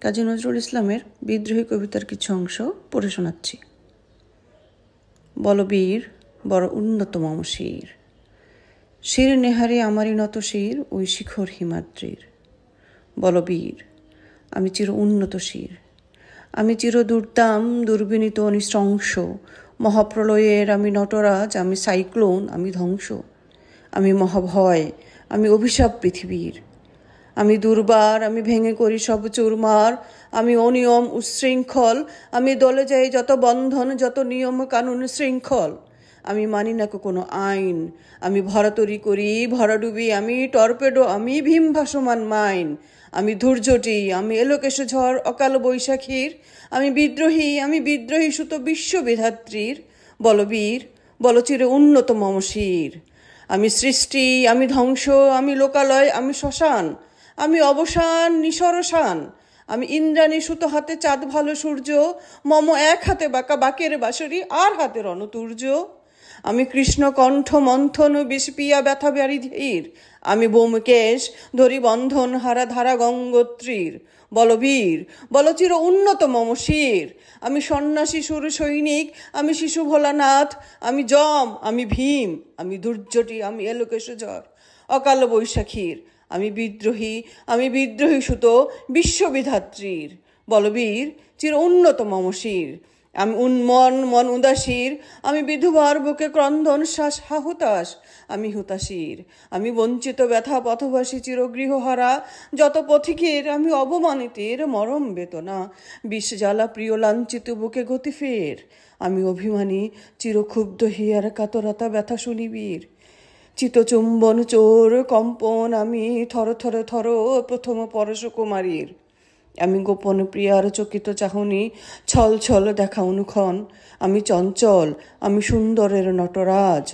কাজী নজরুল ইসলামের বিদ্রোহী কবিতার কিছু অংশ পড়ে শোনাচ্ছি। বলবীর বড় উন্নত মম শির, শির নেহারে আমারই নত শির ওই শিখর হিমাদ্রির। বলবীর আমি চির উন্নত শির, আমি চির দুর্দাম দুর্বিনীত নিঃশংস, মহাপ্রলয়ের আমি নটরাজ, আমি সাইক্লোন, আমি ধ্বংস, আমি মহাভয়, আমি অভিশাপ পৃথিবীর। আমি দুর্বার, আমি ভেঙে করি সব চুরমার, আমি অনিয়ম উচ্ছৃঙ্খল, আমি দলে যাই যত বন্ধন, যত নিয়ম কানুন শৃঙ্খল। আমি মানি না কোনো আইন, আমি ভরাতরি করি ভরাডুবি, আমি টর্পেডো, আমি ভীম ভাসমান মাইন। আমি ধৈর্যটি, আমি এলোকেশ ঝড় অকাল বৈশাখীর, আমি বিদ্রোহী সুত বিশ্ববিধাত্রীর। বলবীর বলচিরে উন্নত মম শির, আমি সৃষ্টি, আমি ধ্বংস, আমি লোকালয়, আমি শ্মশান, আমি অবসান নিঃসরসান। আমি ইন্দ্রাণী সুতো হাতে চাঁদ ভালো সূর্য, মম এক হাতে বাঁকা বাঁকের বাঁশরি, আর হাতে রণতুর্য। আমি কৃষ্ণ কণ্ঠ মন্থন বিষপিয়া ব্যথা ব্যারি ধীর, আমি বোমকেশ ধরি বন্ধন হারা ধারা গঙ্গোত্রীর। বলবীর বলচির উন্নত মম শির, আমি সন্ন্যাসী সুর সৈনিক, আমি শিশু ভোলানাথ, আমি যম, আমি ভীম, আমি দুর্যটি, আমি এলোকেশ ঝড় অকাল বৈশাখীর। আমি বিদ্রোহী সুত বিশ্ববিধাত্রীর। বলবীর চির উন্নত মম শির, আমি মন উদাসীর, আমি বিধবার বুকে ক্রন্দন শ্বাস হুতাশ, আমি হুতাশীর। আমি বঞ্চিত ব্যথা পথবাসী চিরগৃহহারা যত পথিকের, আমি অবমানিতের মরম বেদনা, বিষ জ্বালা প্রিয় লাঞ্ছিত বুকে গতি ফের। আমি অভিমানী চিরক্ষুব্ধ হিয়ার কাতরতা ব্যথা শুনিবীর। চিতচুম্বন চোর কম্পন, আমি থর প্রথম পরশ কুমারীর। আমি গোপন প্রিয়ার চকিত চাহনি, ছল ছল দেখা অনুক্ষণ, আমি চঞ্চল, আমি সুন্দরের নটরাজ,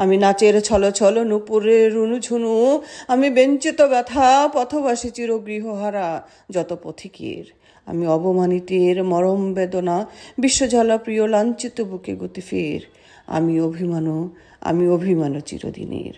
আমি নাচের ছল ছল নুপুরের রুনুঝুনু, আমি বেঞ্চিত ব্যথা পথবাসী চিরগৃহহারা যত পথিকের। আমি অবমানিতের মরম বেদনা, বিশ্বজ্বালা প্রিয় লাঞ্ছিত বুকে গতি ফের। আমি অভিমান চিরদিনের।